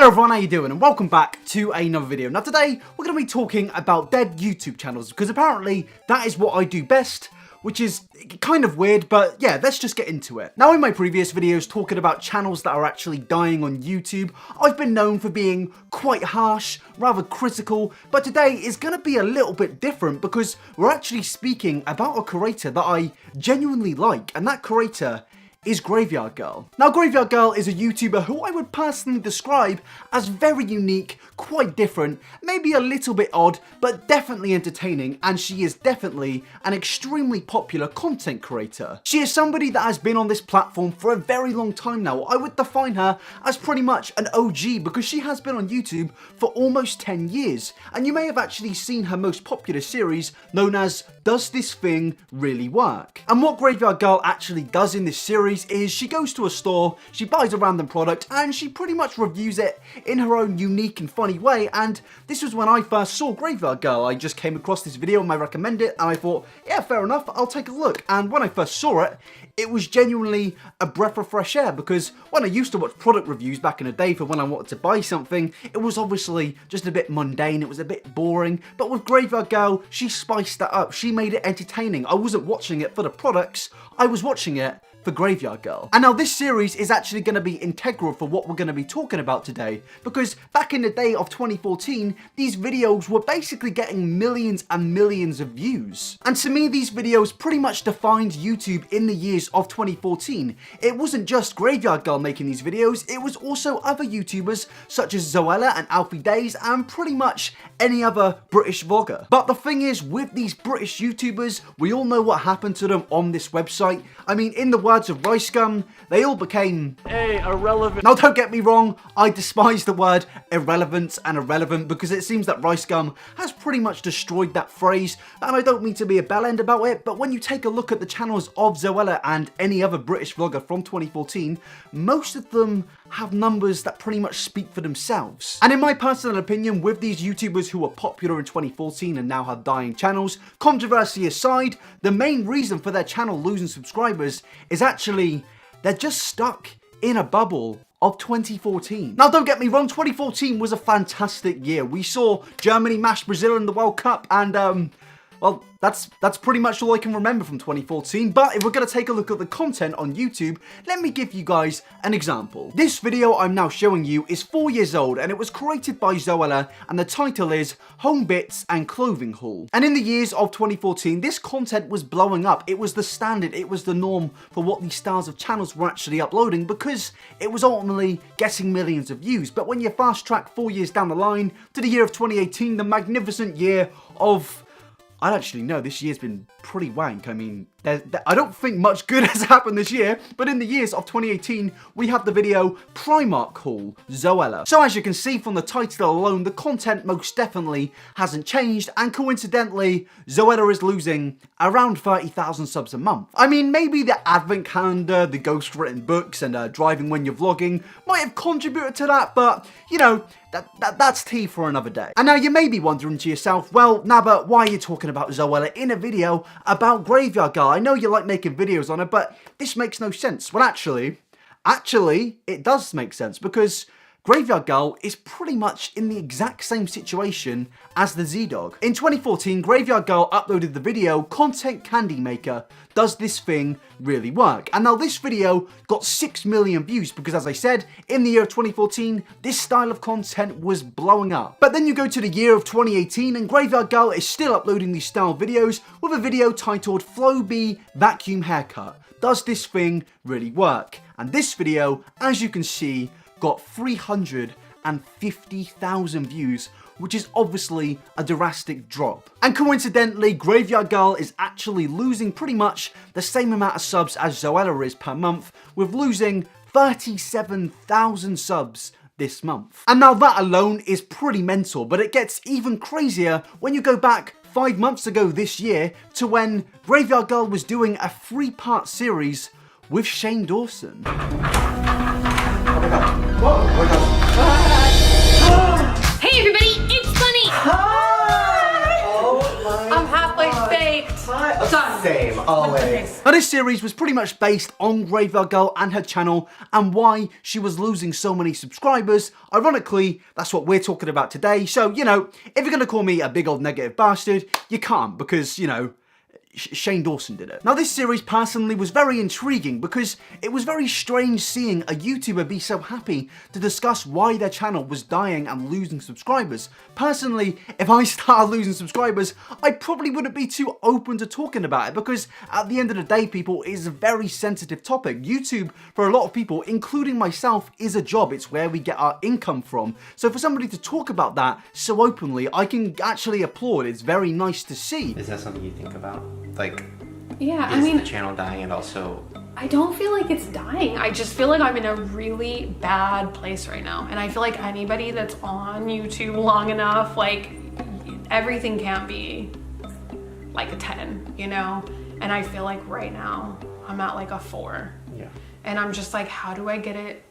Hello everyone, how you doing? And welcome back to another video. Now today, we're going to be talking about dead YouTube channels, because apparently that is what I do best, which is kind of weird, but yeah, let's just get into it. Now in my previous videos talking about channels that are actually dying on YouTube, I've been known for being quite harsh, rather critical, but today is going to be a little bit different because we're actually speaking about a creator that I genuinely like, and that creator is Graveyard Girl. Now, Graveyard Girl is a YouTuber who I would personally describe as very unique, quite different, maybe a little bit odd, but definitely entertaining, and she is definitely an extremely popular content creator. She is somebody that has been on this platform for a very long time now. I would define her as pretty much an OG because she has been on YouTube for almost 10 years, and you may have actually seen her most popular series known as Does This Thing Really Work? And what Graveyard Girl actually does in this series is she goes to a store, she buys a random product, and she pretty much reviews it in her own unique and funny way. And this was when I first saw Graveyard Girl. I just came across this video and I recommended it, and I thought, yeah, fair enough, I'll take a look. And when I first saw it, it was genuinely a breath of fresh air, because when I used to watch product reviews back in the day for when I wanted to buy something, it was obviously just a bit mundane, it was a bit boring. But with Graveyard Girl, she spiced that up, she made it entertaining. I wasn't watching it for the products, I was watching it for Graveyard Girl. And now this series is actually going to be integral for what we're going to be talking about today, because back in the day of 2014, these videos were basically getting millions and millions of views. And to me, these videos pretty much defined YouTube in the years of 2014. It wasn't just Graveyard Girl making these videos, it was also other YouTubers such as Zoella and Alfie Days and pretty much any other British vlogger. But the thing is, with these British YouTubers, we all know what happened to them on this website. I mean, in the words of Rice Gum, they all became irrelevant. Now don't get me wrong, I despise the word irrelevant and irrelevant because it seems that Rice Gum has pretty much destroyed that phrase, and I don't mean to be a bellend about it, but when you take a look at the channels of Zoella and any other British vlogger from 2014, most of them have numbers that pretty much speak for themselves. And in my personal opinion, with these YouTubers who were popular in 2014 and now have dying channels, controversy aside, the main reason for their channel losing subscribers is actually they're just stuck in a bubble of 2014. Now don't get me wrong, 2014 was a fantastic year. We saw Germany mash Brazil in the World Cup, and well, that's pretty much all I can remember from 2014, but if we're going to take a look at the content on YouTube, let me give you guys an example. This video I'm now showing you is 4 years old, and it was created by Zoella, and the title is Home Bits and Clothing Haul. And in the years of 2014, this content was blowing up. It was the standard, it was the norm for what these styles of channels were actually uploading, because it was ultimately getting millions of views. But when you fast track 4 years down the line to the year of 2018, the magnificent year of, I actually know this year's been pretty wank. I mean, I don't think much good has happened this year, but in the years of 2018, we have the video Primark Haul Zoella. So as you can see from the title alone, the content most definitely hasn't changed, and coincidentally, Zoella is losing around 30,000 subs a month. I mean, maybe the advent calendar, the ghostwritten books, and driving when you're vlogging might have contributed to that, but, you know, that's tea for another day. And now you may be wondering to yourself, well, Nabber, why are you talking about Zoella in a video about Graveyard Girl? I know you like making videos on her, but this makes no sense. Well, actually, it does make sense, because Graveyard Girl is pretty much in the exact same situation as the Z-Dog. In 2014, Graveyard Girl uploaded the video Content Candy Maker, Does This Thing Really Work? And now this video got 6 million views because, as I said, in the year of 2014, this style of content was blowing up. But then you go to the year of 2018 and Graveyard Girl is still uploading these style videos with a video titled Flow B Vacuum Haircut, Does This Thing Really Work? And this video, as you can see, got 350,000 views, which is obviously a drastic drop. And coincidentally, Graveyard Girl is actually losing pretty much the same amount of subs as Zoella is per month, with losing 37,000 subs this month. And now that alone is pretty mental, but it gets even crazier when you go back 5 months ago this year to when Graveyard Girl was doing a 3-part series with Shane Dawson. Oh my god. Whoa, oh my god. Hey everybody, it's Bunny! Hi! Oh my I'm halfway god. baked. Hi. Done. Same. Always. Now this series was pretty much based on Graveyard Girl and her channel and why she was losing so many subscribers. Ironically, that's what we're talking about today. So, you know, if you're gonna call me a big old negative bastard, you can't because, you know, Shane Dawson did it. Now this series personally was very intriguing because it was very strange seeing a YouTuber be so happy to discuss why their channel was dying and losing subscribers. Personally, if I started losing subscribers, I probably wouldn't be too open to talking about it because at the end of the day, people, it is a very sensitive topic. YouTube, for a lot of people, including myself, is a job. It's where we get our income from. So for somebody to talk about that so openly, I can actually applaud. It's very nice to see. Is that something you think about? Like, yeah, I mean, the channel dying and also... I don't feel like it's dying. I just feel like I'm in a really bad place right now. And I feel like anybody that's on YouTube long enough, like, everything can't be like a 10, you know? And I feel like right now I'm at like a 4. Yeah. And I'm just like, how do I get it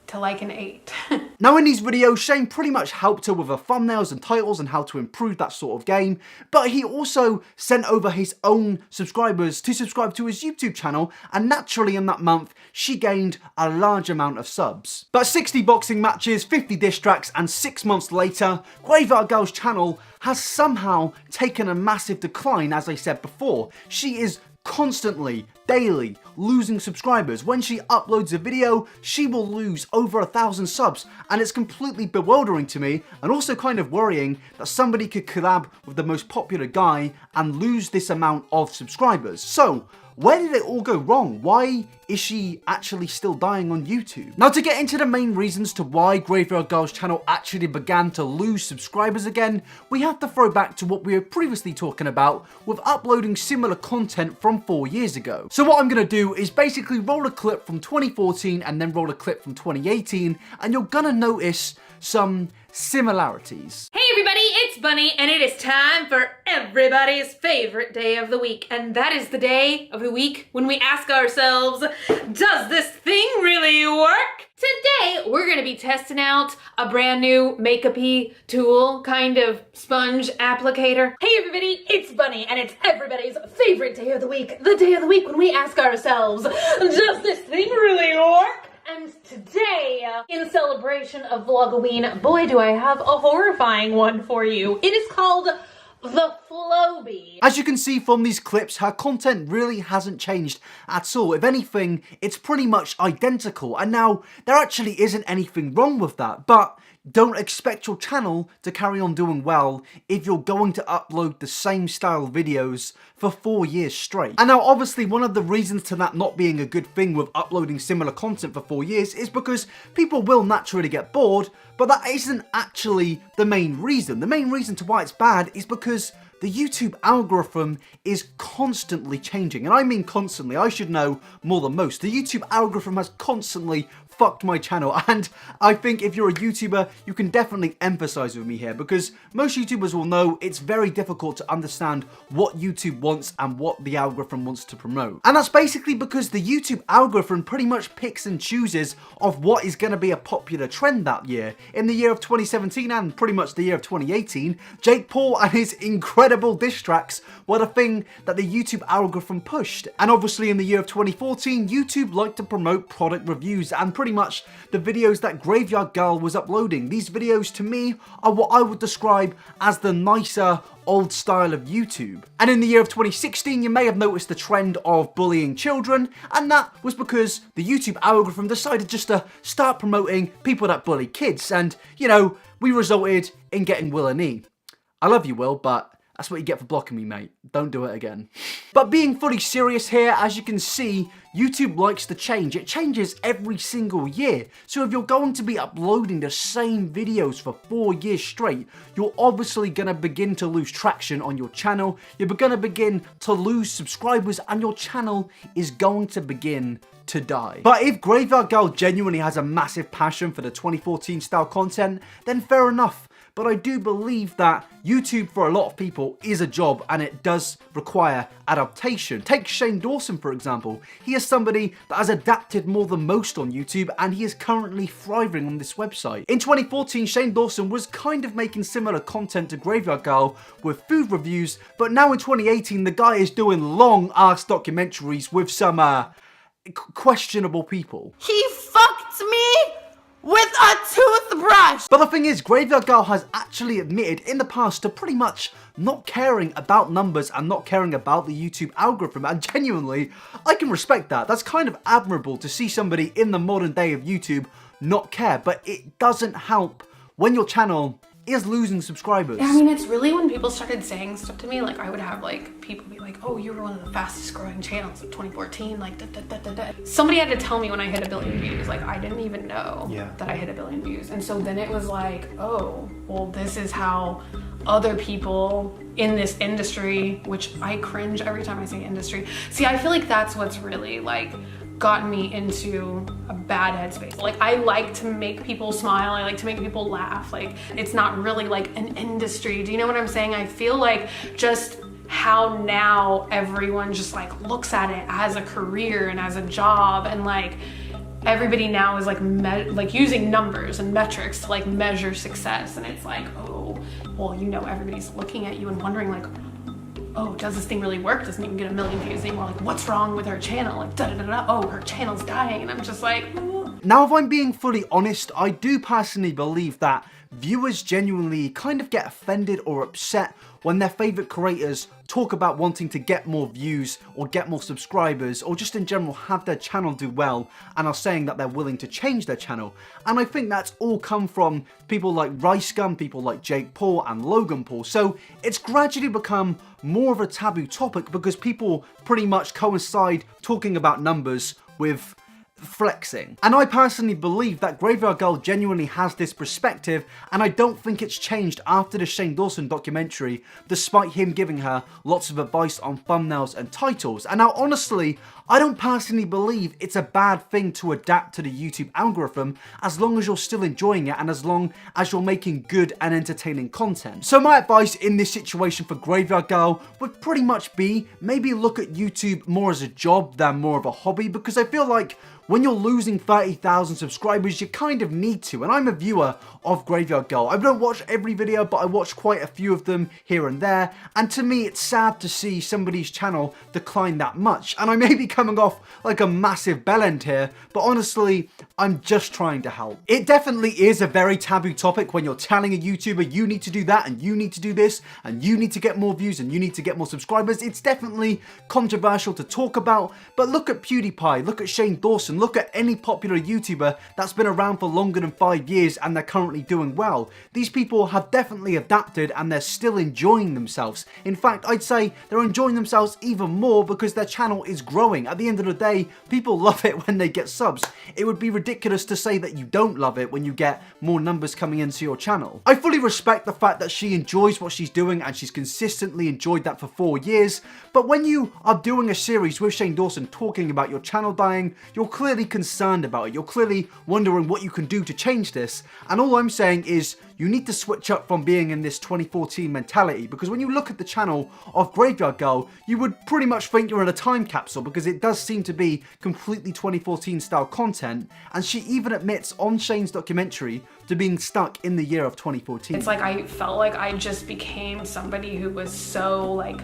to like an 8? Now in these videos, Shane pretty much helped her with her thumbnails and titles and how to improve that sort of game, but he also sent over his own subscribers to subscribe to his YouTube channel, and naturally in that month, she gained a large amount of subs. But 60 boxing matches, 50 diss tracks, and 6 months later, Graveyard Girl's channel has somehow taken a massive decline, as I said before. She is constantly, daily, losing subscribers. When she uploads a video, she will lose over 1,000 subs, and it's completely bewildering to me, and also kind of worrying that somebody could collab with the most popular guy and lose this amount of subscribers. So, where did it all go wrong? Why is she actually still dying on YouTube? Now, to get into the main reasons to why Graveyard Girl's channel actually began to lose subscribers again, we have to throw back to what we were previously talking about with uploading similar content from 4 years ago. So what I'm gonna do is basically roll a clip from 2014 and then roll a clip from 2018, and you're gonna notice some similarities. Hey everybody, it's Bunny, and it is time for everybody's favorite day of the week. And that is the day of the week when we ask ourselves, does this thing really work? Today, we're gonna be testing out a brand new makeup-y tool, kind of sponge applicator. Hey everybody, it's Bunny, and it's everybody's favorite day of the week. The day of the week when we ask ourselves, does this thing really work? And today, in celebration of Vlogoween, boy do I have a horrifying one for you. It is called the Flowbee. As you can see from these clips, her content really hasn't changed at all. If anything, it's pretty much identical. And now, there actually isn't anything wrong with that, but don't expect your channel to carry on doing well if you're going to upload the same style videos for 4 years straight. And now obviously one of the reasons to that not being a good thing with uploading similar content for 4 years is because people will naturally get bored, but that isn't actually the main reason. The main reason to why it's bad is because the YouTube algorithm is constantly changing. And I mean constantly, I should know more than most. The YouTube algorithm has constantly fucked my channel, and I think if you're a YouTuber, you can definitely empathize with me here, because most YouTubers will know it's very difficult to understand what YouTube wants and what the algorithm wants to promote. And that's basically because the YouTube algorithm pretty much picks and chooses of what is going to be a popular trend that year. In the year of 2017 and pretty much the year of 2018, Jake Paul and his incredible diss tracks were the thing that the YouTube algorithm pushed. And obviously in the year of 2014, YouTube liked to promote product reviews, and pretty much the videos that Graveyard Girl was uploading. These videos to me are what I would describe as the nicer old style of YouTube. And in the year of 2016, you may have noticed the trend of bullying children, and that was because the YouTube algorithm decided just to start promoting people that bully kids, and you know, we resulted in getting Will and E. I love you, Will, but that's what you get for blocking me, mate. Don't do it again. But being fully serious here, as you can see, YouTube likes to change. It changes every single year. So if you're going to be uploading the same videos for 4 years straight, you're obviously going to begin to lose traction on your channel. You're going to begin to lose subscribers, and your channel is going to begin to die. But if Graveyard Girl genuinely has a massive passion for the 2014 style content, then fair enough. but I do believe that YouTube for a lot of people is a job and it does require adaptation. Take Shane Dawson for example. He is somebody that has adapted more than most on YouTube and he is currently thriving on this website. In 2014, Shane Dawson was kind of making similar content to Graveyard Girl with food reviews, but now in 2018 the guy is doing long ass documentaries with some questionable people. He fucked me with a toothbrush! But the thing is, Graveyard Girl has actually admitted in the past to pretty much not caring about numbers and not caring about the YouTube algorithm, and genuinely, I can respect that. That's kind of admirable to see somebody in the modern day of YouTube not care, but it doesn't help when your channel is losing subscribers. I mean, it's really when people started saying stuff to me, like I would have like people be like, oh, you were one of the fastest growing channels of 2014, like da, da, da, da, da. Somebody had to tell me when I hit 1 billion views, like I didn't even know that I hit 1 billion views. And so then it was like, oh, well, this is how other people in this industry, which I cringe every time I say industry. See, I feel like that's what's really like gotten me into a bad headspace. Like I like to make people smile, I like to make people laugh. Like it's not really like an industry. Do you know what I'm saying? I feel like just how now everyone just like looks at it as a career and as a job, and like everybody now is like using numbers and metrics to like measure success, and it's like, oh, well, you know, everybody's looking at you and wondering like, oh, does this thing really work? Doesn't even get 1 million views anymore. Like, what's wrong with her channel? Like, da da da da. Oh, her channel's dying. And I'm just like, ooh. Now, if I'm being fully honest, I do personally believe that viewers genuinely kind of get offended or upset when their favorite creators talk about wanting to get more views or get more subscribers or just in general have their channel do well and are saying that they're willing to change their channel. And I think that's all come from people like Rice Gum, people like Jake Paul and Logan Paul. So it's gradually become more of a taboo topic because people pretty much coincide talking about numbers with flexing. And I personally believe that Graveyard Girl genuinely has this perspective, and I don't think it's changed after the Shane Dawson documentary, despite him giving her lots of advice on thumbnails and titles. And now honestly, I don't personally believe it's a bad thing to adapt to the YouTube algorithm as long as you're still enjoying it and as long as you're making good and entertaining content. So my advice in this situation for Graveyard Girl would pretty much be maybe look at YouTube more as a job than more of a hobby, because I feel like when you're losing 30,000 subscribers, you kind of need to. And I'm a viewer of Graveyard Girl. I don't watch every video, but I watch quite a few of them here and there. And to me, it's sad to see somebody's channel decline that much. And I may be coming off like a massive bellend here, but honestly, I'm just trying to help. It definitely is a very taboo topic when you're telling a YouTuber, you need to do that, and you need to do this, and you need to get more views, and you need to get more subscribers. It's definitely controversial to talk about, but look at PewDiePie, look at Shane Dawson, look at any popular YouTuber that's been around for longer than 5 years and they're currently doing well. These people have definitely adapted and they're still enjoying themselves. In fact, I'd say they're enjoying themselves even more because their channel is growing. At the end of the day, people love it when they get subs. It would be ridiculous to say that you don't love it when you get more numbers coming into your channel. I fully respect the fact that she enjoys what she's doing and she's consistently enjoyed that for 4 years, but when you are doing a series with Shane Dawson talking about your channel dying, you're clearly concerned about it. You're clearly wondering what you can do to change this. And all I'm saying is you need to switch up from being in this 2014 mentality, because when you look at the channel of Graveyard Girl, you would pretty much think you're in a time capsule because it does seem to be completely 2014 style content. And she even admits on Shane's documentary to being stuck in the year of 2014. It's like I felt like I just became somebody who was so like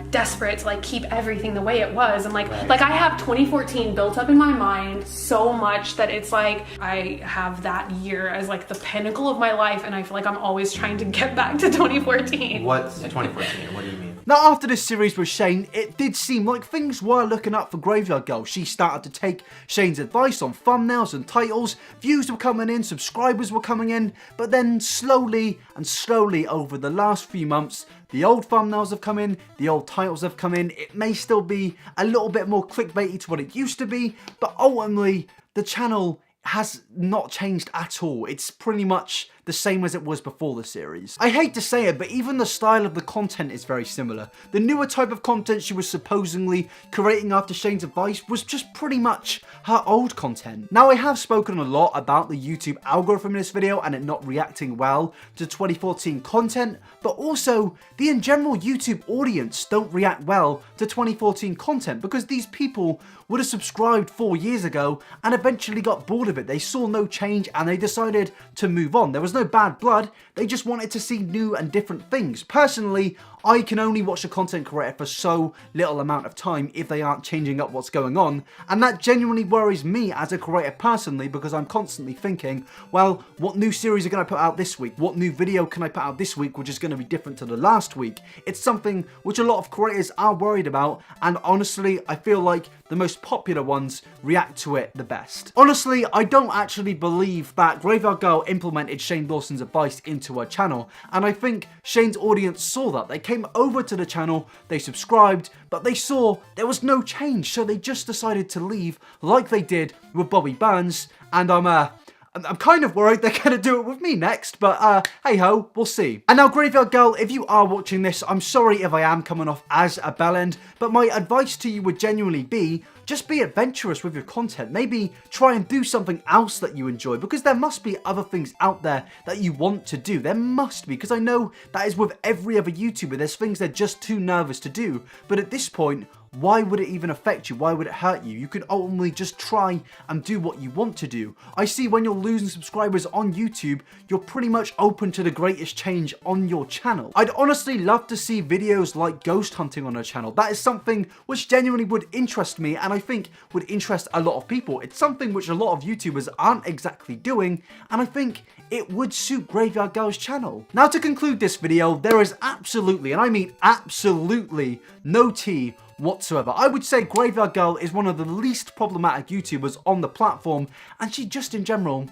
desperate to like keep everything the way it was, and like I have 2014 built up in my mind so much that it's like I have that year as like the pinnacle of my life, and I feel like I'm always trying to get back to 2014. What's 2014? What do you mean? Now, after this series with Shane, it did seem like things were looking up for Graveyard Girl. She started to take Shane's advice on thumbnails and titles, views were coming in, subscribers were coming in, but then slowly and slowly over the last few months, the old thumbnails have come in, the old titles have come in. It may still be a little bit more clickbaity to what it used to be, but ultimately, the channel has not changed at all. It's pretty much the same as it was before the series. I hate to say it, but even the style of the content is very similar. The newer type of content she was supposedly creating after Shane's advice was just pretty much her old content. Now, I have spoken a lot about the YouTube algorithm in this video and it not reacting well to 2014 content, but also the in general YouTube audience don't react well to 2014 content because these people would have subscribed 4 years ago and eventually got bored of it. They saw no change and they decided to move on. There was no bad blood, they just wanted to see new and different things. Personally, I can only watch a content creator for so little amount of time if they aren't changing up what's going on, and that genuinely worries me as a creator personally because I'm constantly thinking, well, what new series are going to put out this week? What new video can I put out this week which is going to be different to the last week? It's something which a lot of creators are worried about, and honestly, I feel like the most popular ones react to it the best. Honestly, I don't actually believe that Graveyard Girl implemented Shane Dawson's advice into her channel, and I think Shane's audience saw that. They came over to the channel, they subscribed, but they saw there was no change, so they just decided to leave like they did with Bobby Burns, and I'm kind of worried they're going to do it with me next, but hey ho, we'll see. And now, Graveyard Girl, if you are watching this, I'm sorry if I am coming off as a bellend, but my advice to you would genuinely be, just be adventurous with your content. Maybe try and do something else that you enjoy, because there must be other things out there that you want to do. There must be, because I know that is with every other YouTuber. There's things they're just too nervous to do, but at this point, why would it even affect you? Why would it hurt you? You can ultimately just try and do what you want to do. I see when you're losing subscribers on YouTube, you're pretty much open to the greatest change on your channel. I'd honestly love to see videos like ghost hunting on her channel. That is something which genuinely would interest me, and I think would interest a lot of people. It's something which a lot of YouTubers aren't exactly doing, and I think it would suit Graveyard Girl's channel. Now, to conclude this video, there is absolutely, and I mean absolutely, no tea whatsoever. I would say Graveyard Girl is one of the least problematic YouTubers on the platform, and she just in general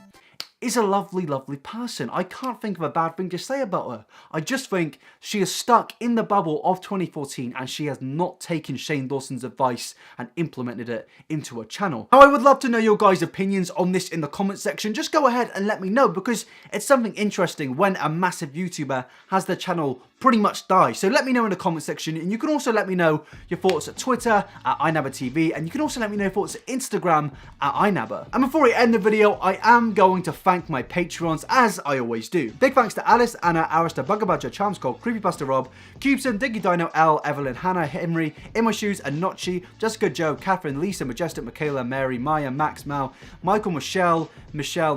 is a lovely, lovely person. I can't think of a bad thing to say about her. I just think she is stuck in the bubble of 2014 and she has not taken Shane Dawson's advice and implemented it into her channel. Now, I would love to know your guys' opinions on this in the comment section. Just go ahead and let me know, because it's something interesting when a massive YouTuber has their channel pretty much die. So let me know in the comment section, and you can also let me know your thoughts at Twitter at iNabberTV, and you can also let me know your thoughts at Instagram at iNabber. And before I end the video, I am going to thank my Patreons, as I always do. Big thanks to Alice, Anna, Arista, Bugabadger, Charmscroll, Creepypasta Rob, Cubeson, Diggy Dino, L, Evelyn, Hannah, Henry, In My Shoes, Anochi, Jessica, Joe, Catherine, Lisa, Majestic, Michaela, Mary, Maya, Max, Mal, Michael, Michelle,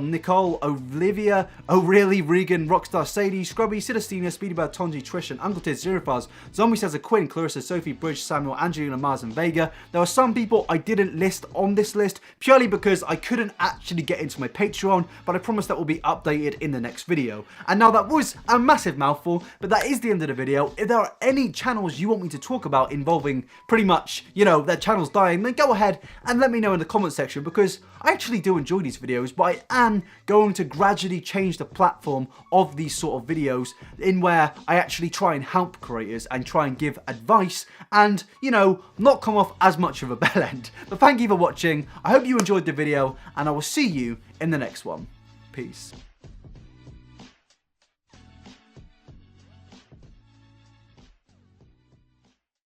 Nicole, Olivia, O'Reilly, Regan, Rockstar, Sadie, Scrubby, Sidestina, Speedybird, Tonji, Trish, and Uncle Tiz, Zerifaz, Zombie Says a Quinn, Clarissa, Sophie, Bridge, Samuel, Angelina, Mars, and Vega. There are some people I didn't list on this list purely because I couldn't actually get into my Patreon, but I promise that will be updated in the next video. And now, that was a massive mouthful, but that is the end of the video. If there are any channels you want me to talk about involving pretty much, you know, their channels dying, then go ahead and let me know in the comment section, because I actually do enjoy these videos, but I am going to gradually change the platform of these sort of videos in where I actually try and help creators and try and give advice and, you know, not come off as much of a bellend. But thank you for watching. I hope you enjoyed the video, and I will see you in the next one. Peace.